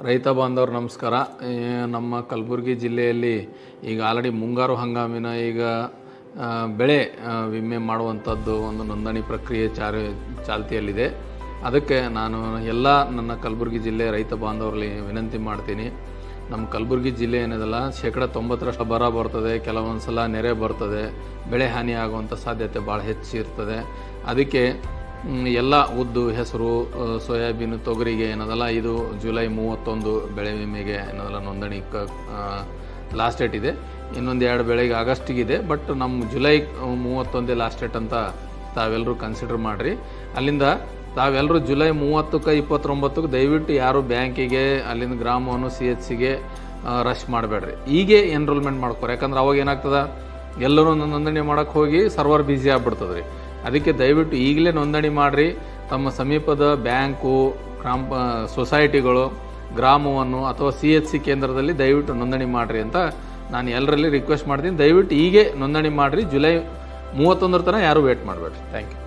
ರೈತ ಬಾಂಧವರು ನಮಸ್ಕಾರ. ನಮ್ಮ ಕಲಬುರಗಿ ಜಿಲ್ಲೆಯಲ್ಲಿ ಈಗ ಆಲ್ರೆಡಿ ಮುಂಗಾರು ಹಂಗಾಮಿನ ಈಗ ಬೆಳೆ ವಿಮೆ ಮಾಡುವಂಥದ್ದು ಒಂದು ನೋಂದಣಿ ಪ್ರಕ್ರಿಯೆ ಚಾಲ್ತಿಯಲ್ಲಿದೆ. ಅದಕ್ಕೆ ನಾನು ಎಲ್ಲ ನನ್ನ ಕಲಬುರಗಿ ಜಿಲ್ಲೆ ರೈತ ಬಾಂಧವರಲ್ಲಿ ವಿನಂತಿ ಮಾಡ್ತೀನಿ. ನಮ್ಮ ಕಲಬುರಗಿ ಜಿಲ್ಲೆ ಏನಿದೆಲ್ಲ 90% ಬರ ಬರ್ತದೆ, ಕೆಲವೊಂದು ಸಲ ನೆರೆ ಬರ್ತದೆ, ಬೆಳೆ ಹಾನಿ ಆಗುವಂಥ ಸಾಧ್ಯತೆ ಭಾಳ ಹೆಚ್ಚಿರ್ತದೆ. ಅದಕ್ಕೆ ಎಲ್ಲ ಉದ್ದು, ಹೆಸರು, ಸೋಯಾಬೀನು, ತೊಗರಿಗೆ ಏನದಲ್ಲ ಇದು ಜುಲೈ 31 ಬೆಳೆ ವಿಮೆಗೆ ಏನದಲ್ಲ ನೋಂದಣಿ ಲಾಸ್ಟ್ ಡೇಟ್ ಇದೆ. ಇನ್ನೊಂದು 2 ಬೆಳೆಗೆ ಆಗಸ್ಟಿಗಿದೆ. ಬಟ್ ನಮ್ಮ ಜುಲೈ 31 ಲಾಸ್ಟ್ ಡೇಟ್ ಅಂತ ತಾವೆಲ್ಲರೂ ಕನ್ಸಿಡರ್ ಮಾಡಿರಿ. ಅಲ್ಲಿಂದ ತಾವೆಲ್ಲರೂ ಜುಲೈ 30ಕ್ಕೆ 29ಕ್ಕೆ ದಯವಿಟ್ಟು ಯಾರು ಬ್ಯಾಂಕಿಗೆ ಅಲ್ಲಿಂದ ಗ್ರಾಮವನ್ನು CHCಗೆ ರಶ್ ಮಾಡಬೇಡ್ರಿ. ಹೀಗೆ ಎನ್ರೋಲ್ಮೆಂಟ್ ಮಾಡ್ಕೊರಿ. ಯಾಕಂದ್ರೆ ಅವಾಗ ಏನಾಗ್ತದೆ, ಎಲ್ಲರೂ ನೋಂದಣಿ ಮಾಡೋಕ್ಕೆ ಹೋಗಿ ಸರ್ವರ್ ಬ್ಯುಸಿ ಆಗ್ಬಿಡ್ತದೆ ರೀ. ಅದಕ್ಕೆ ದಯವಿಟ್ಟು ಈಗಲೇ ನೋಂದಣಿ ಮಾಡಿರಿ. ತಮ್ಮ ಸಮೀಪದ ಬ್ಯಾಂಕು, ಸೊಸೈಟಿಗಳು, ಗ್ರಾಮವನ್ನು ಅಥವಾ CHC ಕೇಂದ್ರದಲ್ಲಿ ದಯವಿಟ್ಟು ನೋಂದಣಿ ಮಾಡಿರಿ ಅಂತ ನಾನು ಎಲ್ಲರಲ್ಲಿ ರಿಕ್ವೆಸ್ಟ್ ಮಾಡ್ತೀನಿ. ದಯವಿಟ್ಟು ಹೀಗೆ ನೋಂದಣಿ ಮಾಡಿರಿ. ಜುಲೈ 31 ತನಕ ಯಾರೂ ವೇಟ್ ಮಾಡಬೇಡ್ರಿ. Thank you.